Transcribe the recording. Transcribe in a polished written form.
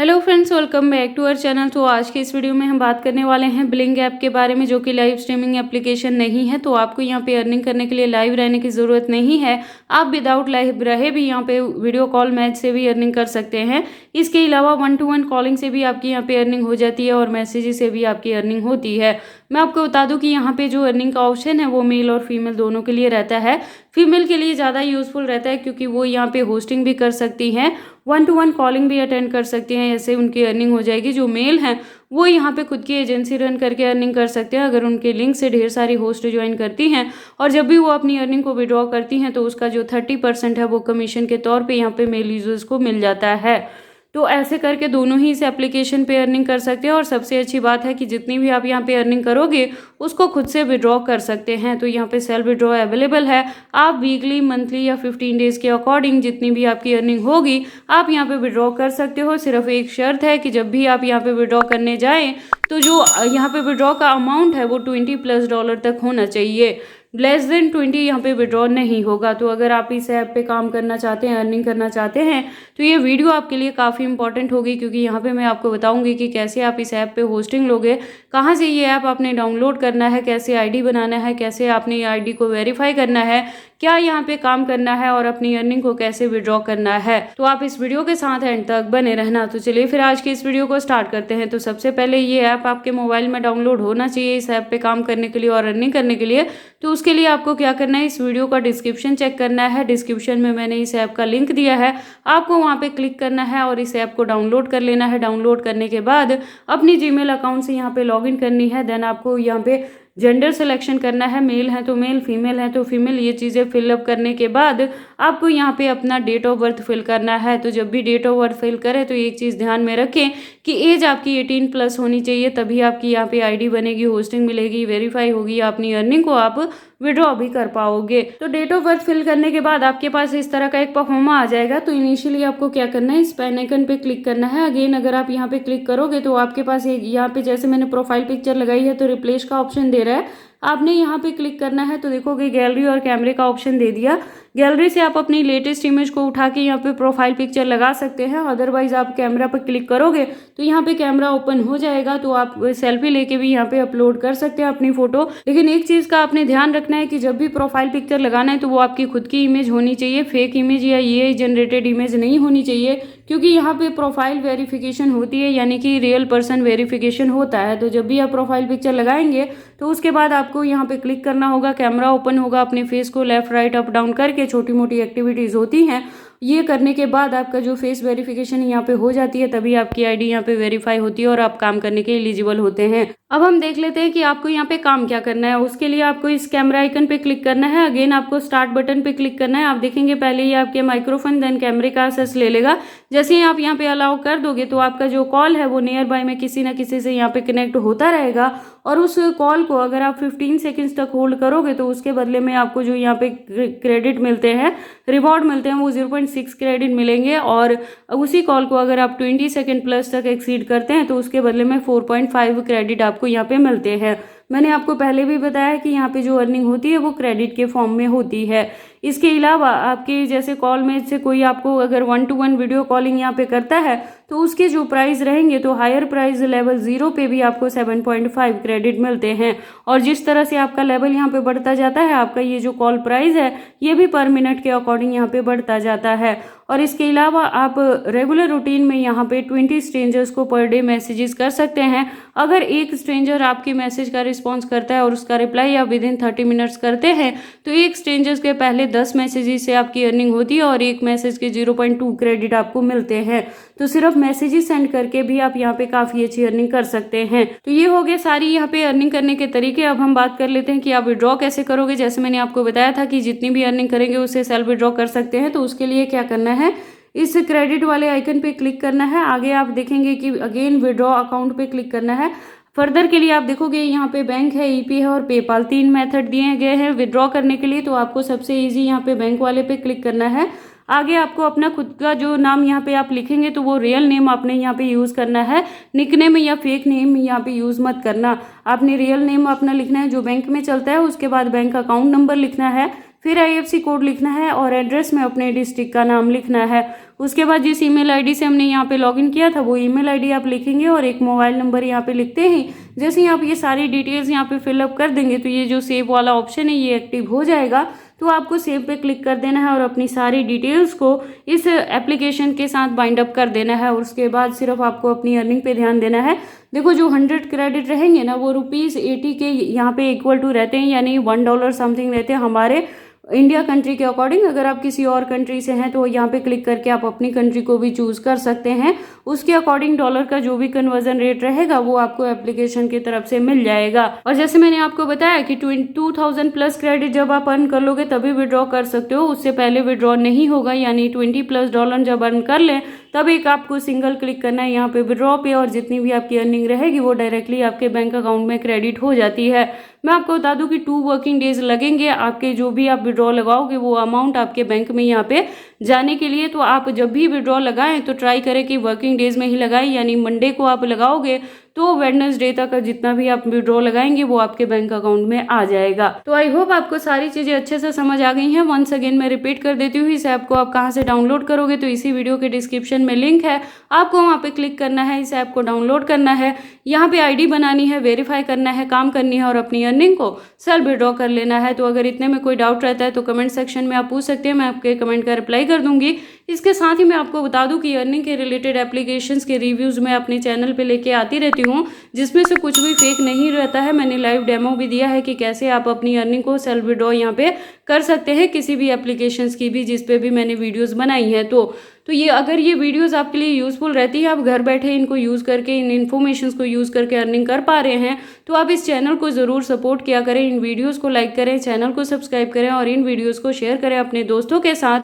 Hello friends, welcome back to our channel. तो आज के इस वीडियो में हम बात करने वाले हैं ब्लिंक ऐप के बारे में, जो कि लाइव स्ट्रीमिंग एप्लीकेशन नहीं है। तो आपको यहाँ पे अर्निंग करने के लिए लाइव रहने की ज़रूरत नहीं है। आप विदाउट लाइव रहे भी यहाँ पे वीडियो कॉल मैच से भी अर्निंग कर सकते हैं। इसके अलावा 1-to-1 कॉलिंग से भी आपकी यहाँ पे अर्निंग हो जाती है और मैसेजेस से भी आपकी अर्निंग होती है। मैं आपको बता दूं कि यहाँ पे जो अर्निंग का ऑप्शन है वो मेल और फीमेल दोनों के लिए रहता है। फीमेल के लिए ज़्यादा यूज़फुल रहता है क्योंकि वो यहाँ पे होस्टिंग भी कर सकती हैं, 1-to-1 कॉलिंग भी अटेंड कर सकती हैं, ऐसे उनकी अर्निंग हो जाएगी। जो मेल हैं वो यहाँ पे खुद की एजेंसी रन करके अर्निंग कर सकते हैं अगर उनके लिंक से ढेर सारी होस्ट ज्वाइन करती हैं, और जब भी वो अपनी अर्निंग को विड्रॉ करती हैं तो उसका जो 30% है वो कमीशन के तौर पे यहाँ पे मेल यूजर्स को मिल जाता है। तो ऐसे करके दोनों ही इस एप्लीकेशन पे अर्निंग कर सकते हैं। और सबसे अच्छी बात है कि जितनी भी आप यहाँ पे अर्निंग करोगे उसको खुद से विड्रॉ कर सकते हैं। तो यहाँ पे सेल्फ विड्रॉ अवेलेबल है। आप वीकली, मंथली या 15 डेज के अकॉर्डिंग जितनी भी आपकी अर्निंग होगी आप यहाँ पे विड्रॉ कर सकते हो। सिर्फ एक शर्त है कि जब भी आप यहाँ पे विड्रॉ करने जाएं तो जो यहाँ पे विड्रॉ का अमाउंट है वो $20+ तक होना चाहिए। लेस देन 20 यहाँ पे विड्रॉ नहीं होगा। तो अगर आप इस ऐप पे काम करना चाहते हैं, अर्निंग करना चाहते हैं, तो ये वीडियो आपके लिए काफ़ी इंपॉर्टेंट होगी, क्योंकि यहाँ पे मैं आपको बताऊंगी कि कैसे आप इस ऐप पे होस्टिंग लोगे, कहाँ से ये ऐप आपने डाउनलोड करना है, कैसे आईडी बनाना है, कैसे आपने ये आईडी को वेरीफाई करना है, क्या यहाँ पे काम करना है और अपनी अर्निंग को कैसे विड्रॉ करना है। तो आप इस वीडियो के साथ एंड तक बने रहना। तो चलिए फिर आज के इस वीडियो को स्टार्ट करते हैं। तो सबसे पहले ये ऐप आपके मोबाइल में डाउनलोड होना चाहिए इस ऐप पे काम करने के लिए और अर्निंग करने के लिए। तो उसके लिए आपको क्या करना है, इस वीडियो का डिस्क्रिप्शन चेक करना है। डिस्क्रिप्शन में मैंने इस ऐप का लिंक दिया है, आपको वहाँ पे क्लिक करना है और इस ऐप को डाउनलोड कर लेना है। डाउनलोड करने के बाद अपनी जीमेल अकाउंट से यहाँ पे लॉगिन करनी है। देन आपको यहाँ पे जेंडर सिलेक्शन करना है, मेल है तो मेल, फीमेल है तो फीमेल। ये चीज़ें फिलअप करने के बाद आपको यहाँ पे अपना डेट ऑफ बर्थ फिल करना है। तो जब भी डेट ऑफ बर्थ फिल करें तो एक चीज़ ध्यान में रखें कि एज आपकी 18+ होनी चाहिए, तभी आपकी यहाँ पे आईडी बनेगी, होस्टिंग मिलेगी, वेरीफाई होगी, अपनी अर्निंग को आप विड्रॉ भी कर पाओगे। तो डेट ऑफ बर्थ फिल करने के बाद आपके पास इस तरह का एक परफॉर्मा आ जाएगा। तो इनिशियली आपको क्या करना है, इस पेन आइकन पे क्लिक करना है। अगेन अगर आप यहाँ पे क्लिक करोगे तो आपके पास एक यहाँ पे जैसे मैंने प्रोफाइल पिक्चर लगाई है तो रिप्लेस का ऑप्शन दे रहा है, आपने यहाँ पे क्लिक करना है। तो देखोगे गैलरी और कैमरे का ऑप्शन दे दिया। गैलरी से आप अपनी लेटेस्ट इमेज को उठा के यहाँ पे प्रोफाइल पिक्चर लगा सकते हैं। अदरवाइज आप कैमरा पर क्लिक करोगे तो यहाँ पे कैमरा ओपन हो जाएगा, तो आप सेल्फी लेके भी यहाँ पे अपलोड कर सकते हैं अपनी फोटो। लेकिन एक चीज़ का आपने ध्यान रखना है कि जब भी प्रोफाइल पिक्चर लगाना है तो वो आपकी खुद की इमेज होनी चाहिए, फेक इमेज या ये जनरेटेड इमेज नहीं होनी चाहिए, क्योंकि यहाँ पे प्रोफाइल वेरिफिकेशन होती है, यानी कि रियल पर्सन वेरिफिकेशन होता है। तो जब भी आप प्रोफाइल पिक्चर लगाएंगे तो उसके बाद आपको यहाँ पे क्लिक करना होगा, कैमरा ओपन होगा, अपने फेस को लेफ्ट राइट अप डाउन करके छोटी मोटी एक्टिविटीज़ होती हैं, ये करने के बाद आपका जो फेस वेरिफिकेशन यहाँ पे हो जाती है, तभी आपकी आईडी यहाँ पे वेरीफाई होती है और आप काम करने के एलिजिबल होते हैं। अब हम देख लेते हैं कि आपको यहाँ पे काम क्या करना है। उसके लिए आपको इस कैमरा आइकन पे क्लिक करना है। अगेन आपको स्टार्ट बटन पे क्लिक करना है। आप देखेंगे पहले ही आपके माइक्रोफोन देन कैमरे का एक्सेस ले लेगा। जैसे ही आप यहाँ पे अलाउ कर दोगे तो आपका जो कॉल है वो नियर बाय में किसी ना किसी से यहाँ पे कनेक्ट होता रहेगा, और उस कॉल को अगर आप 15 सेकेंड्स तक होल्ड करोगे तो उसके बदले में आपको जो यहाँ पे क्रेडिट मिलते हैं, रिवॉर्ड मिलते हैं, वो 0.6 क्रेडिट मिलेंगे। और उसी कॉल को अगर आप 20 सेकेंड प्लस तक एक्सीड करते हैं तो उसके बदले में 4.5 क्रेडिट आपको यहाँ पे मिलते हैं। मैंने आपको पहले भी बताया कि यहाँ पे जो अर्निंग होती है वो क्रेडिट के फॉर्म में होती है। इसके अलावा आपके जैसे कॉल में से कोई आपको अगर 1-to-1 वीडियो कॉलिंग यहाँ पे करता है तो उसके जो प्राइस रहेंगे, तो हायर प्राइस लेवल 0 पे भी आपको 7.5 क्रेडिट मिलते हैं। और जिस तरह से आपका लेवल यहाँ पे बढ़ता जाता है, आपका ये जो कॉल प्राइस है ये भी पर मिनट के अकॉर्डिंग यहाँ पे बढ़ता जाता है। और इसके अलावा आप रेगुलर रूटीन में यहाँ पे 20 स्ट्रेंजर्स को पर डे मैसेजेस कर सकते हैं। अगर एक स्ट्रेंजर आपके मैसेज का रिस्पॉन्स करता है और उसका रिप्लाई आप विदिन 30 मिनट्स करते हैं तो एक स्ट्रेंजर्स के पहले 10 मैसेजेस से आपकी अर्निंग होती है और एक मैसेज के 0.2 क्रेडिट आपको मिलते हैं। तो सिर्फ मैसेजेस सेंड करके भी आप यहाँ पे काफ़ी अच्छी अर्निंग कर सकते हैं। तो ये हो गए सारी यहाँ पे अर्निंग करने के तरीके। अब हम बात कर लेते हैं कि आप विड्रॉ कैसे करोगे। जैसे मैंने आपको बताया था कि जितनी भी अर्निंग करेंगे उससे सेल्फ विड्रॉ कर सकते हैं। तो उसके लिए क्या करना है, इस क्रेडिट वाले आइकन पे क्लिक करना है। आगे आप देखेंगे कि अगेन विड्रॉ अकाउंट पे क्लिक करना है। फर्दर के लिए आप देखोगे यहाँ पे बैंक है, ईपी है और पेपाल, 3 मेथड दिए गए हैं विड्रॉ करने के लिए। तो आपको सबसे इजी यहाँ पे बैंक वाले पे क्लिक करना है। आगे आपको अपना खुद का जो नाम यहाँ पे आप लिखेंगे तो वो रियल नेम आपने यहाँ पे यूज़ करना है, निकनेम या फेक नेम यहाँ पे यूज़ मत करना। आपने रियल नेम अपना लिखना है जो बैंक में चलता है। उसके बाद बैंक अकाउंट नंबर लिखना है, फिर IFSC कोड लिखना है और एड्रेस में अपने डिस्ट्रिक्ट का नाम लिखना है। उसके बाद जिस ईमेल आईडी से हमने यहाँ पे लॉगिन किया था वो ईमेल आईडी आप लिखेंगे और एक मोबाइल नंबर यहाँ पे लिखते ही जैसे ही आप ये सारी डिटेल्स यहाँ पे फिलअप कर देंगे तो ये जो सेव वाला ऑप्शन है ये एक्टिव हो जाएगा। तो आपको सेव पे क्लिक कर देना है और अपनी सारी डिटेल्स को इस एप्लीकेशन के साथ बाइंड अप कर देना है। और उसके बाद सिर्फ आपको अपनी अर्निंग पे ध्यान देना है। देखो जो 100 क्रेडिट रहेंगे ना वो ₹80 के यहाँ पे इक्वल टू रहते हैं, यानी $1 समथिंग रहते हैं हमारे इंडिया कंट्री के अकॉर्डिंग। अगर आप किसी और कंट्री से हैं तो यहाँ पे क्लिक करके आप अपनी कंट्री को भी चूज कर सकते हैं। उसके अकॉर्डिंग डॉलर का जो भी कन्वर्जन रेट रहेगा वो आपको एप्लीकेशन की तरफ से मिल जाएगा। और जैसे मैंने आपको बताया कि 2000 प्लस क्रेडिट जब आप अर्न कर लोगे तभी विड्रॉ कर सकते हो, उससे पहले विड्रॉ नहीं होगा। यानी $20+ जब अर्न कर लें तब एक आपको सिंगल क्लिक करना है यहाँ पे विड्रॉ पे, और जितनी भी आपकी अर्निंग रहेगी वो डायरेक्टली आपके बैंक अकाउंट में क्रेडिट हो जाती है। मैं आपको बता दूं कि 2 वर्किंग डेज लगेंगे आपके जो भी आप विड्रॉ लगाओगे वो अमाउंट आपके बैंक में यहाँ पे जाने के लिए। तो आप जब भी विड्रॉ लगाएं तो ट्राई करें कि वर्किंग डेज में ही लगाएं, यानी मंडे को आप लगाओगे तो वेडनेसडे तक जितना भी आप विड्रॉ लगाएंगे वो आपके बैंक अकाउंट में आ जाएगा। तो आई होप आपको सारी चीजें अच्छे से समझ आ गई हैं। वंस अगेन मैं रिपीट कर देती हूँ, इस ऐप को आप कहाँ से डाउनलोड करोगे तो इसी वीडियो के डिस्क्रिप्शन में लिंक है, आपको वहाँ पे क्लिक करना है, इस ऐप को डाउनलोड करना है, यहाँ पे आईडी बनानी है, वेरीफाई करना है, काम करनी है और अपनी अर्निंग को सेल्फ विड्रॉ कर लेना है। तो अगर इतने में कोई डाउट रहता है तो कमेंट सेक्शन में आप पूछ सकते हैं, मैं आपके कमेंट का रिप्लाई कर दूंगी। इसके साथ ही मैं आपको बता दूं कि अर्निंग के रिलेटेड एप्लीकेशंस के रिव्यूज मैं अपने चैनल पे लेके आती रहती हूँ, जिसमें से कुछ भी फेक नहीं रहता है। मैंने लाइव डेमो भी दिया है कि कैसे आप अपनी अर्निंग को सेल्फ विड्रॉ यहाँ पे कर सकते हैं किसी भी एप्लीकेशंस की भी जिस पे भी मैंने वीडियोस बनाई हैं। तो ये अगर ये वीडियोस आपके लिए यूजफुल रहती है, आप घर बैठे इनको यूज़ करके इन इन्फॉर्मेशंस को यूज़ करके अर्निंग कर पा रहे हैं, तो आप इस चैनल को ज़रूर सपोर्ट किया करें, इन वीडियोस को लाइक करें, चैनल को सब्सक्राइब करें और इन वीडियोस को शेयर करें अपने दोस्तों के साथ।